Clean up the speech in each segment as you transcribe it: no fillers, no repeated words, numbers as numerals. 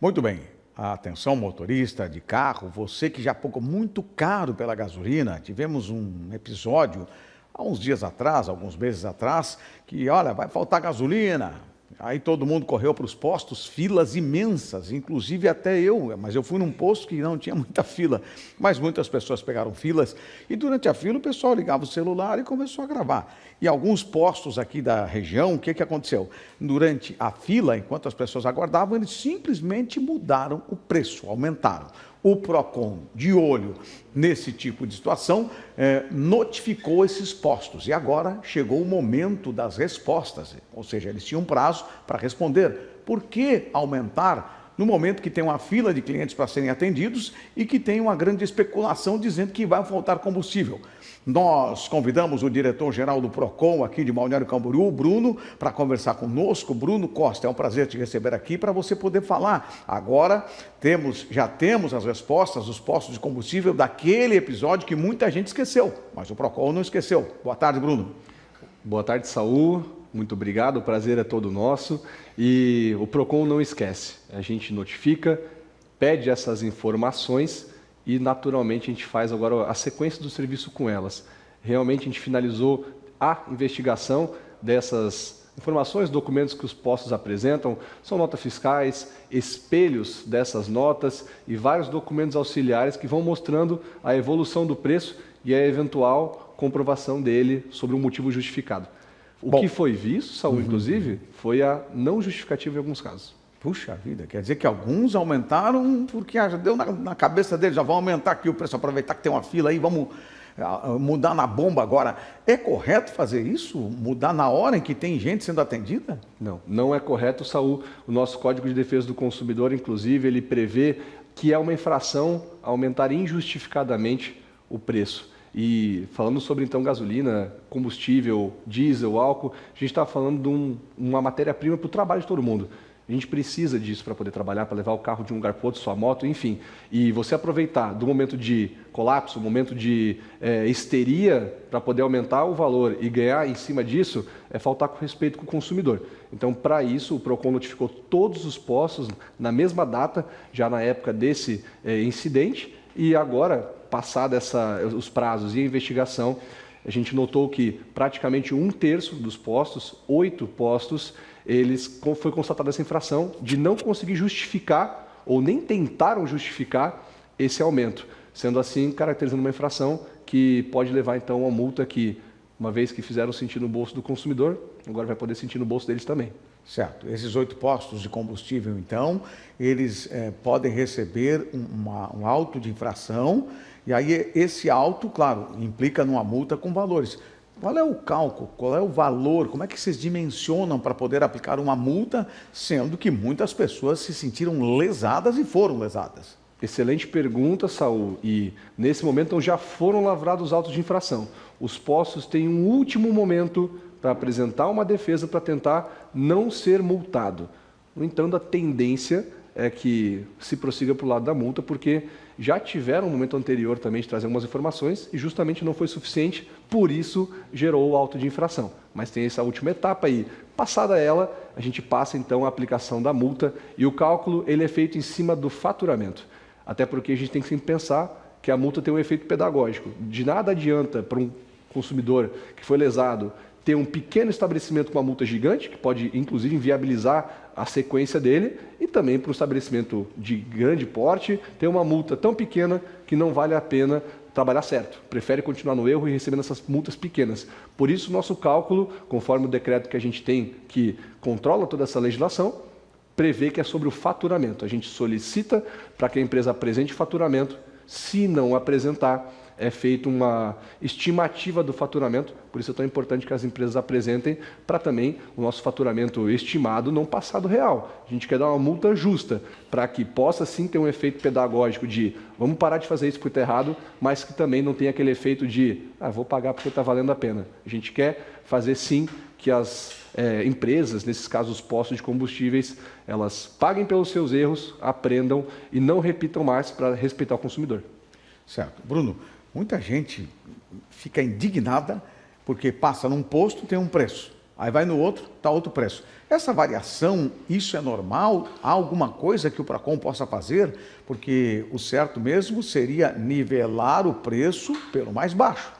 Muito bem. Atenção, motorista de carro, você que já pagou muito caro pela gasolina. Tivemos um episódio há uns dias atrás, alguns meses atrás, que, olha, vai faltar gasolina. Aí todo mundo correu para os postos, filas imensas, inclusive até eu, mas eu fui num posto que não tinha muita fila, mas muitas pessoas pegaram filas e durante a fila o pessoal ligava o celular e começou a gravar. E alguns postos aqui da região, o que aconteceu? Durante a fila, enquanto as pessoas aguardavam, eles simplesmente mudaram o preço, aumentaram. O PROCON, de olho nesse tipo de situação, notificou esses postos. E agora chegou o momento das respostas, ou seja, eles tinham prazo para responder. Por que aumentar no momento que tem uma fila de clientes para serem atendidos e que tem uma grande especulação dizendo que vai faltar combustível? Nós convidamos o diretor-geral do PROCON aqui de Balneário Camboriú, Bruno, para conversar conosco. Bruno Costa, é um prazer te receber aqui para você poder falar. Agora já temos as respostas dos postos de combustível daquele episódio que muita gente esqueceu, mas o PROCON não esqueceu. Boa tarde, Bruno. Boa tarde, Saul. Muito obrigado, o prazer é todo nosso. E o PROCON não esquece. A gente notifica, pede essas informações e, naturalmente, a gente faz agora a sequência do serviço com elas. Realmente, a gente finalizou a investigação dessas informações, documentos que os postos apresentam, são notas fiscais, espelhos dessas notas e vários documentos auxiliares que vão mostrando a evolução do preço e a eventual comprovação dele sobre um motivo justificado. O que foi visto, Saul, inclusive, foi a não justificativa em alguns casos. Puxa vida, quer dizer que alguns aumentaram porque já deu na cabeça deles, já vão aumentar aqui o preço, aproveitar que tem uma fila aí, vamos mudar na bomba agora. É correto fazer isso? Mudar na hora em que tem gente sendo atendida? Não, não é correto, Saul. O nosso Código de Defesa do Consumidor, inclusive, ele prevê que é uma infração aumentar injustificadamente o preço. E falando sobre, então, gasolina, combustível, diesel, álcool, a gente está falando de uma matéria-prima para o trabalho de todo mundo. A gente precisa disso para poder trabalhar, para levar o carro de um lugar para outro, sua moto, enfim. E você aproveitar do momento de colapso, momento de histeria, para poder aumentar o valor e ganhar em cima disso, é faltar com respeito com o consumidor. Então, para isso, o PROCON notificou todos os postos na mesma data, já na época desse incidente, e agora, passados os prazos e a investigação, a gente notou que praticamente 1/3 dos postos, 8 postos, foi constatada essa infração de não conseguir justificar ou nem tentaram justificar esse aumento, sendo assim caracterizando uma infração que pode levar então a uma multa que, uma vez que fizeram sentir no bolso do consumidor, agora vai poder sentir no bolso deles também. Certo. Esses 8 postos de combustível, então, eles podem receber um auto de infração, e aí esse auto, claro, implica numa multa com valores. Qual é o cálculo? Qual é o valor? Como é que vocês dimensionam para poder aplicar uma multa, sendo que muitas pessoas se sentiram lesadas e foram lesadas? Excelente pergunta, Saul. E nesse momento então, já foram lavrados autos de infração. Os postos têm um último momento para apresentar uma defesa para tentar não ser multado. No entanto, a tendência é que se prossiga para o lado da multa, porque já tiveram um momento anterior também de trazer algumas informações e justamente não foi suficiente, por isso gerou o auto de infração. Mas tem essa última etapa aí. Passada ela, a gente passa então a aplicação da multa e o cálculo ele é feito em cima do faturamento. Até porque a gente tem que sempre pensar que a multa tem um efeito pedagógico. De nada adianta para um consumidor que foi lesado ter um pequeno estabelecimento com uma multa gigante, que pode inclusive inviabilizar a sequência dele, e também para um estabelecimento de grande porte, ter uma multa tão pequena que não vale a pena trabalhar certo. Prefere continuar no erro e recebendo essas multas pequenas. Por isso, nosso cálculo, conforme o decreto que a gente tem, que controla toda essa legislação, prevê que é sobre o faturamento. A gente solicita para que a empresa apresente faturamento. Se não apresentar, é feita uma estimativa do faturamento, por isso é tão importante que as empresas apresentem para também o nosso faturamento estimado não passar do real. A gente quer dar uma multa justa, para que possa sim ter um efeito pedagógico de vamos parar de fazer isso porque está errado, mas que também não tenha aquele efeito de vou pagar porque está valendo a pena. A gente quer fazer sim que as empresas, nesses casos os postos de combustíveis, elas paguem pelos seus erros, aprendam e não repitam mais para respeitar o consumidor. Certo. Bruno, muita gente fica indignada porque passa num posto, tem um preço. Aí vai no outro, está outro preço. Essa variação, isso é normal? Há alguma coisa que o PROCON possa fazer? Porque o certo mesmo seria nivelar o preço pelo mais baixo.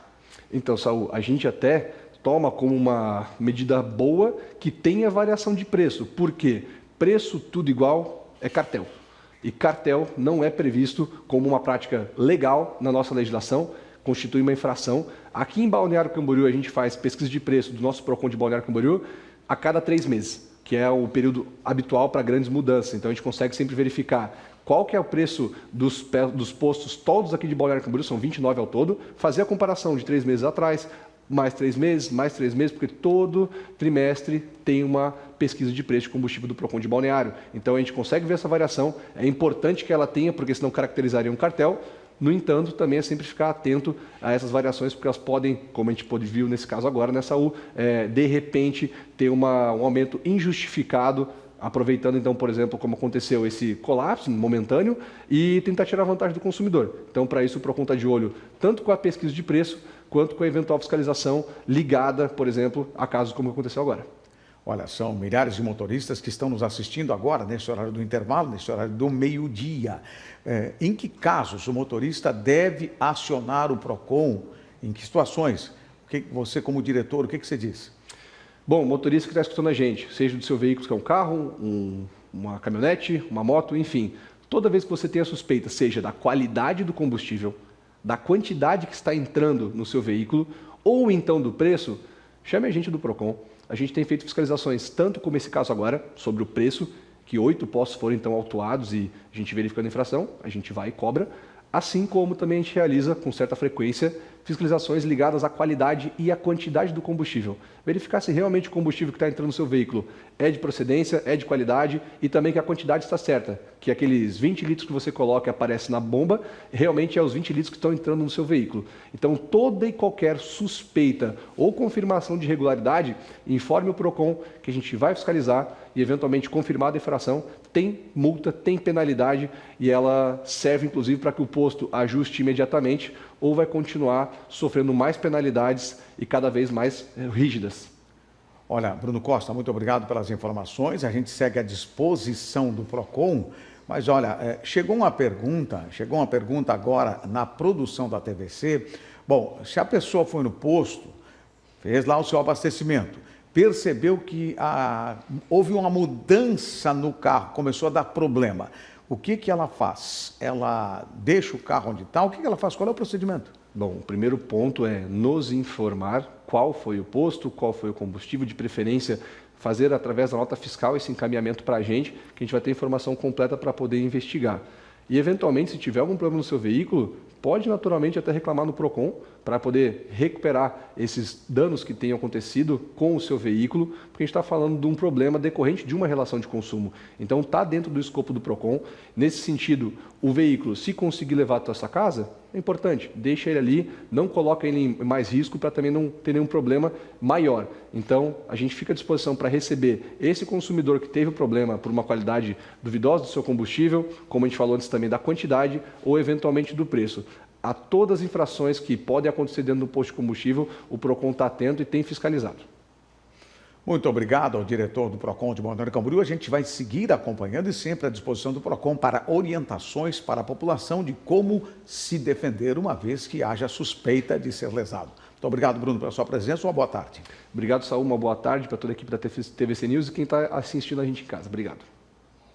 Então, Saul, a gente até toma como uma medida boa que tenha variação de preço. Por quê? Preço tudo igual é cartel. E cartel não é previsto como uma prática legal na nossa legislação, constitui uma infração. Aqui em Balneário Camboriú, a gente faz pesquisa de preço do nosso PROCON de Balneário Camboriú a cada 3 meses, que é o período habitual para grandes mudanças. Então, a gente consegue sempre verificar qual que é o preço dos postos todos aqui de Balneário Camboriú, são 29 ao todo, fazer a comparação de 3 meses atrás, mais 3 meses, porque todo trimestre tem uma pesquisa de preço de combustível do PROCON de Balneário. Então, a gente consegue ver essa variação, é importante que ela tenha, porque senão caracterizaria um cartel. No entanto, também é sempre ficar atento a essas variações, porque elas podem, como a gente viu nesse caso agora, nessa U, de repente ter um aumento injustificado, aproveitando então, por exemplo, como aconteceu esse colapso momentâneo e tentar tirar vantagem do consumidor. Então, para isso, o PROCON está de olho tanto com a pesquisa de preço, quanto com a eventual fiscalização ligada, por exemplo, a casos como aconteceu agora. Olha, são milhares de motoristas que estão nos assistindo agora, nesse horário do intervalo, nesse horário do meio-dia. Em que casos o motorista deve acionar o PROCON? Em que situações? Você, como diretor, o que você diz? Bom, o motorista que está escutando a gente, seja do seu veículo, que é um carro, uma caminhonete, uma moto, enfim, toda vez que você tem a suspeita, seja da qualidade do combustível, da quantidade que está entrando no seu veículo, ou então do preço, chame a gente do PROCON. A gente tem feito fiscalizações, tanto como esse caso agora, sobre o preço, que 8 postos foram então autuados e a gente verificando a infração, a gente vai e cobra, assim como também a gente realiza com certa frequência fiscalizações ligadas à qualidade e à quantidade do combustível. Verificar se realmente o combustível que está entrando no seu veículo é de procedência, é de qualidade e também que a quantidade está certa, que aqueles 20 litros que você coloca e aparece na bomba, realmente é os 20 litros que estão entrando no seu veículo. Então, toda e qualquer suspeita ou confirmação de irregularidade, informe o PROCON que a gente vai fiscalizar e eventualmente confirmada a infração, tem multa, tem penalidade e ela serve inclusive para que o posto ajuste imediatamente ou vai continuar sofrendo mais penalidades e cada vez mais rígidas. Olha, Bruno Costa, muito obrigado pelas informações. A gente segue à disposição do PROCON, mas olha, chegou uma pergunta agora na produção da TVC. Bom, se a pessoa foi no posto, fez lá o seu abastecimento, percebeu que houve uma mudança no carro, começou a dar problema. O que ela faz? Ela deixa o carro onde está? O que ela faz? Qual é o procedimento? Bom, o primeiro ponto é nos informar qual foi o posto, qual foi o combustível, de preferência fazer através da nota fiscal esse encaminhamento para a gente, que a gente vai ter informação completa para poder investigar. E, eventualmente, se tiver algum problema no seu veículo, pode naturalmente até reclamar no PROCON para poder recuperar esses danos que tenham acontecido com o seu veículo, porque a gente está falando de um problema decorrente de uma relação de consumo. Então, está dentro do escopo do PROCON. Nesse sentido, o veículo, se conseguir levar até a sua casa, é importante, deixa ele ali, não coloca ele em mais risco para também não ter nenhum problema maior. Então, a gente fica à disposição para receber esse consumidor que teve o problema por uma qualidade duvidosa do seu combustível, como a gente falou antes também da quantidade ou eventualmente do preço. A todas as infrações que podem acontecer dentro do posto de combustível, o PROCON está atento e tem fiscalizado. Muito obrigado ao diretor do PROCON de Balneário Camboriú. A gente vai seguir acompanhando e sempre à disposição do PROCON para orientações para a população de como se defender uma vez que haja suspeita de ser lesado. Muito obrigado, Bruno, pela sua presença. Uma boa tarde. Obrigado, Saul. Uma boa tarde para toda a equipe da TVC News e quem está assistindo a gente em casa. Obrigado.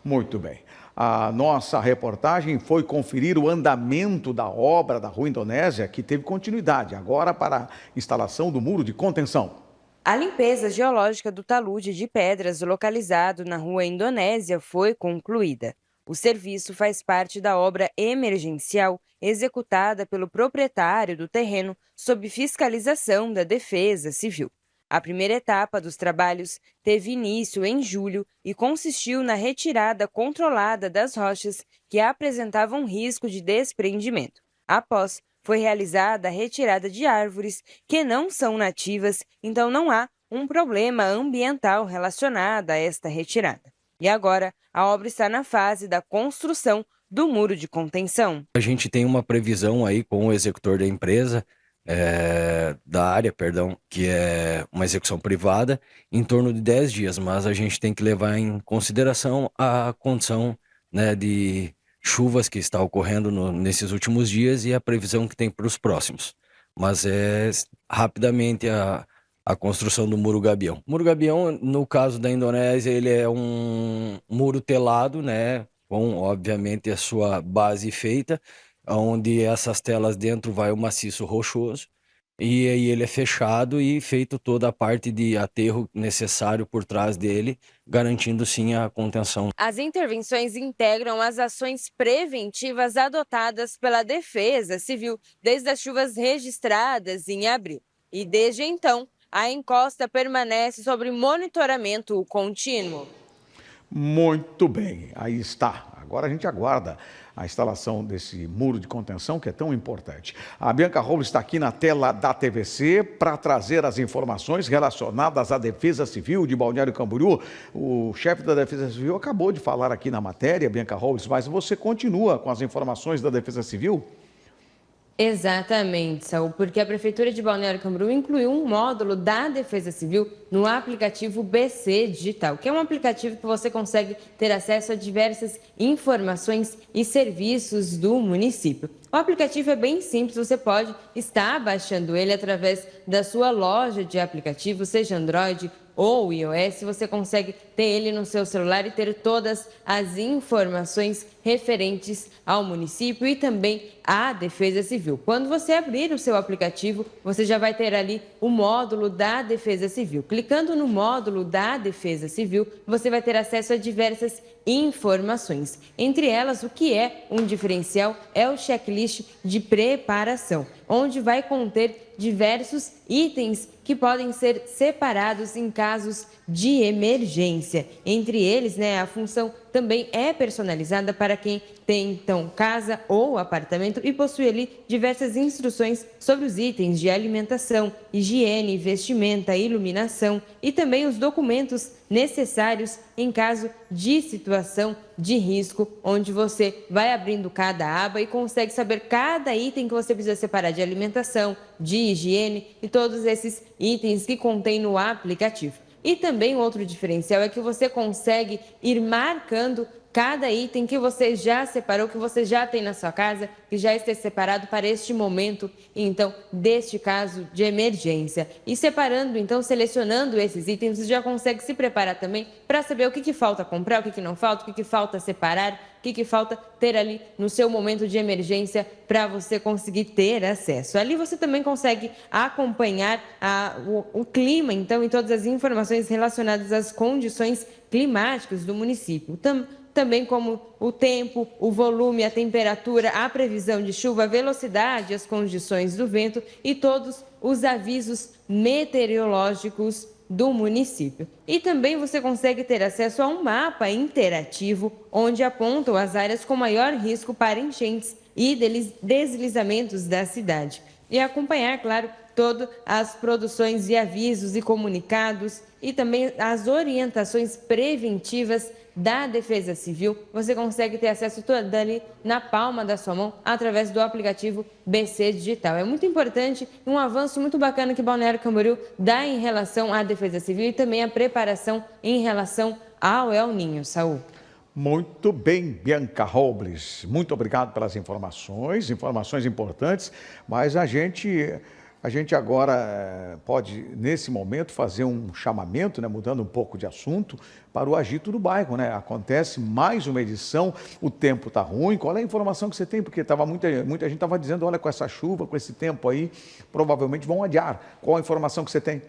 Muito bem. A nossa reportagem foi conferir o andamento da obra da Rua Indonésia, que teve continuidade agora para a instalação do muro de contenção. A limpeza geológica do talude de pedras localizado na Rua Indonésia foi concluída. O serviço faz parte da obra emergencial executada pelo proprietário do terreno sob fiscalização da Defesa Civil. A primeira etapa dos trabalhos teve início em julho e consistiu na retirada controlada das rochas que apresentavam risco de desprendimento. Após, foi realizada a retirada de árvores que não são nativas, então não há um problema ambiental relacionado a esta retirada. E agora, a obra está na fase da construção do muro de contenção. A gente tem uma previsão aí com o executor da empresa da área, perdão, que é uma execução privada, em torno de 10 dias, mas a gente tem que levar em consideração a condição, né, de chuvas que está ocorrendo nesses últimos dias e a previsão que tem para os próximos. Mas rapidamente a construção do Muro Gabião. O Muro Gabião, no caso da Indonésia, ele é um muro telado, né, com, obviamente, a sua base feita, onde essas telas dentro vai o maciço rochoso, e aí ele é fechado e feito toda a parte de aterro necessário por trás dele, garantindo sim a contenção. As intervenções integram as ações preventivas adotadas pela Defesa Civil desde as chuvas registradas em abril. E desde então, a encosta permanece sob monitoramento contínuo. Muito bem, aí está. Agora a gente aguarda a instalação desse muro de contenção que é tão importante. A Bianca Robles está aqui na tela da TVC para trazer as informações relacionadas à Defesa Civil de Balneário Camboriú. O chefe da Defesa Civil acabou de falar aqui na matéria, Bianca Robles, mas você continua com as informações da Defesa Civil? Exatamente, Saul, porque a Prefeitura de Balneário Camboriú incluiu um módulo da Defesa Civil no aplicativo BC Digital, que é um aplicativo que você consegue ter acesso a diversas informações e serviços do município. O aplicativo é bem simples, você pode estar baixando ele através da sua loja de aplicativos, seja Android ou iOS, você consegue ter ele no seu celular e ter todas as informações referentes ao município e também à Defesa Civil. Quando você abrir o seu aplicativo, você já vai ter ali o módulo da Defesa Civil. Clicando no módulo da Defesa Civil, você vai ter acesso a diversas informações. Entre elas, o que é um diferencial é o checklist de preparação, onde vai conter diversos itens que podem ser separados em casos de emergência. Entre eles, a função também é personalizada para quem tem, então, casa ou apartamento e possui ali diversas instruções sobre os itens de alimentação, higiene, vestimenta, iluminação e também os documentos necessários em caso de situação de risco, onde você vai abrindo cada aba e consegue saber cada item que você precisa separar de alimentação, de higiene e todos esses itens que contém no aplicativo. E também outro diferencial é que você consegue ir marcando cada item que você já separou, que você já tem na sua casa, que já esteja separado para este momento, então, deste caso de emergência. E separando, então, selecionando esses itens, você já consegue se preparar também para saber o que falta comprar, o que não falta, o que falta separar, o que falta ter ali no seu momento de emergência para você conseguir ter acesso. Ali você também consegue acompanhar o clima, então, e todas as informações relacionadas às condições climáticas do município. Também como o tempo, o volume, a temperatura, a previsão de chuva, a velocidade, as condições do vento e todos os avisos meteorológicos do município. E também você consegue ter acesso a um mapa interativo onde apontam as áreas com maior risco para enchentes e deslizamentos da cidade. E acompanhar, claro, todas as produções de avisos e comunicados e também as orientações preventivas da Defesa Civil. Você consegue ter acesso todo ali na palma da sua mão através do aplicativo BC Digital. É muito importante, um avanço muito bacana que Balneário Camboriú dá em relação à Defesa Civil e também a preparação em relação ao El Niño. Saúl. Muito bem, Bianca Robles. Muito obrigado pelas informações importantes, mas a gente agora pode, nesse momento, fazer um chamamento, mudando um pouco de assunto, para o Agito do Bairro. Acontece mais uma edição, o tempo está ruim. Qual é a informação que você tem? Porque muita gente estava dizendo, olha, com essa chuva, com esse tempo aí, provavelmente vão adiar. Qual a informação que você tem?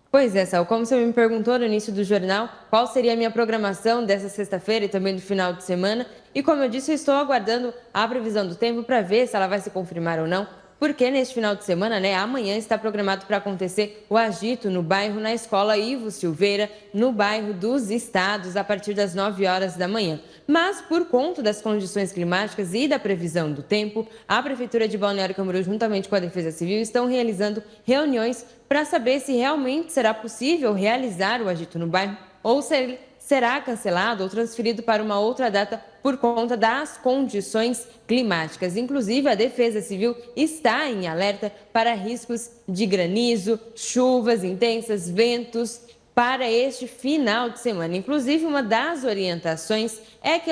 Pois é, Saul, como você me perguntou no início do jornal, qual seria a minha programação dessa sexta-feira e também do final de semana, e como eu disse, eu estou aguardando a previsão do tempo para ver se ela vai se confirmar ou não, porque neste final de semana, amanhã está programado para acontecer o agito no bairro, na escola Ivo Silveira, no bairro dos Estados, a partir das 9 horas da manhã. Mas, por conta das condições climáticas e da previsão do tempo, a Prefeitura de Balneário Camboriú, juntamente com a Defesa Civil, estão realizando reuniões para saber se realmente será possível realizar o agito no bairro ou se será cancelado ou transferido para uma outra data por conta das condições climáticas. Inclusive, a Defesa Civil está em alerta para riscos de granizo, chuvas intensas, ventos para este final de semana. Inclusive, uma das orientações é que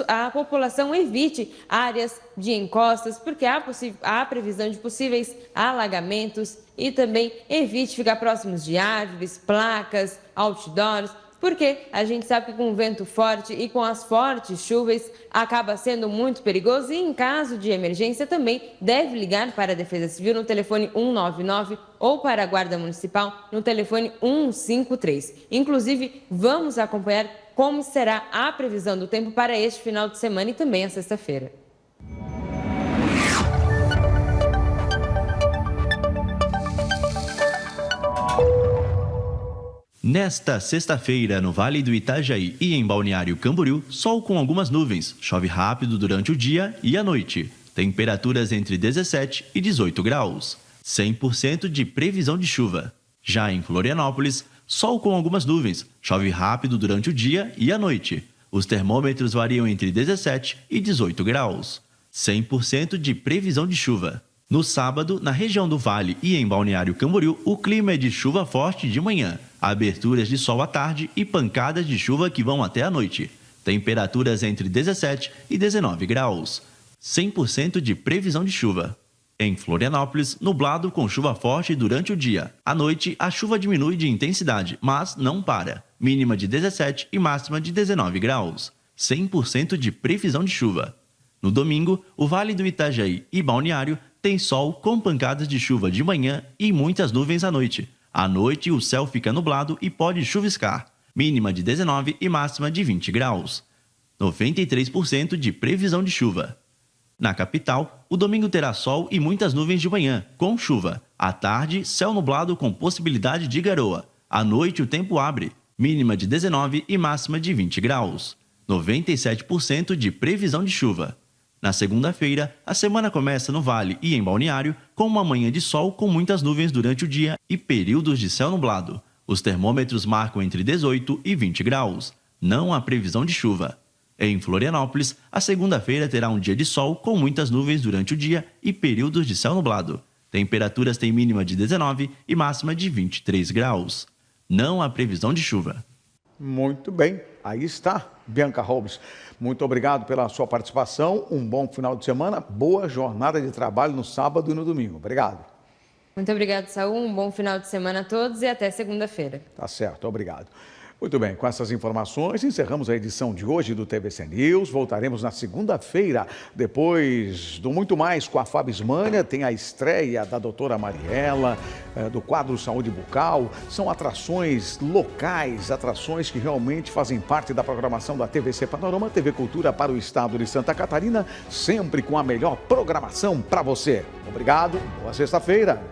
a população evite áreas de encostas, porque há previsão de possíveis alagamentos, e também evite ficar próximos de árvores, placas, outdoors, porque a gente sabe que com o vento forte e com as fortes chuvas acaba sendo muito perigoso, e em caso de emergência também deve ligar para a Defesa Civil no telefone 199 ou para a Guarda Municipal no telefone 153. Inclusive, vamos acompanhar como será a previsão do tempo para este final de semana e também a sexta-feira. Nesta sexta-feira, no Vale do Itajaí e em Balneário Camboriú, sol com algumas nuvens, chove rápido durante o dia e a noite. Temperaturas entre 17 e 18 graus. 100% de previsão de chuva. Já em Florianópolis, sol com algumas nuvens, chove rápido durante o dia e a noite. Os termômetros variam entre 17 e 18 graus. 100% de previsão de chuva. No sábado, na região do Vale e em Balneário Camboriú, o clima é de chuva forte de manhã, aberturas de sol à tarde e pancadas de chuva que vão até a noite. Temperaturas entre 17 e 19 graus. 100% de previsão de chuva. Em Florianópolis, nublado com chuva forte durante o dia. À noite, a chuva diminui de intensidade, mas não para. Mínima de 17 e máxima de 19 graus. 100% de previsão de chuva. No domingo, o Vale do Itajaí e Balneário tem sol com pancadas de chuva de manhã e muitas nuvens à noite. À noite, o céu fica nublado e pode chuviscar. Mínima de 19 e máxima de 20 graus. 93% de previsão de chuva. Na capital, o domingo terá sol e muitas nuvens de manhã, com chuva. À tarde, céu nublado com possibilidade de garoa. À noite, o tempo abre. Mínima de 19 e máxima de 20 graus. 97% de previsão de chuva. Na segunda-feira, a semana começa no Vale e em Balneário, com uma manhã de sol com muitas nuvens durante o dia e períodos de céu nublado. Os termômetros marcam entre 18 e 20 graus. Não há previsão de chuva. Em Florianópolis, a segunda-feira terá um dia de sol com muitas nuvens durante o dia e períodos de céu nublado. Temperaturas têm mínima de 19 e máxima de 23 graus. Não há previsão de chuva. Muito bem, aí está, Bianca Holmes. Muito obrigado pela sua participação, um bom final de semana, boa jornada de trabalho no sábado e no domingo. Obrigado. Muito obrigado, Saul, um bom final de semana a todos e até segunda-feira. Tá certo, obrigado. Muito bem, com essas informações, encerramos a edição de hoje do TVC News. Voltaremos na segunda-feira, depois do Muito Mais com a Fábio Ismânia. Tem a estreia da doutora Mariela, do quadro Saúde Bucal. São atrações locais, atrações que realmente fazem parte da programação da TVC Panorama, TV Cultura para o estado de Santa Catarina, sempre com a melhor programação para você. Obrigado, boa sexta-feira.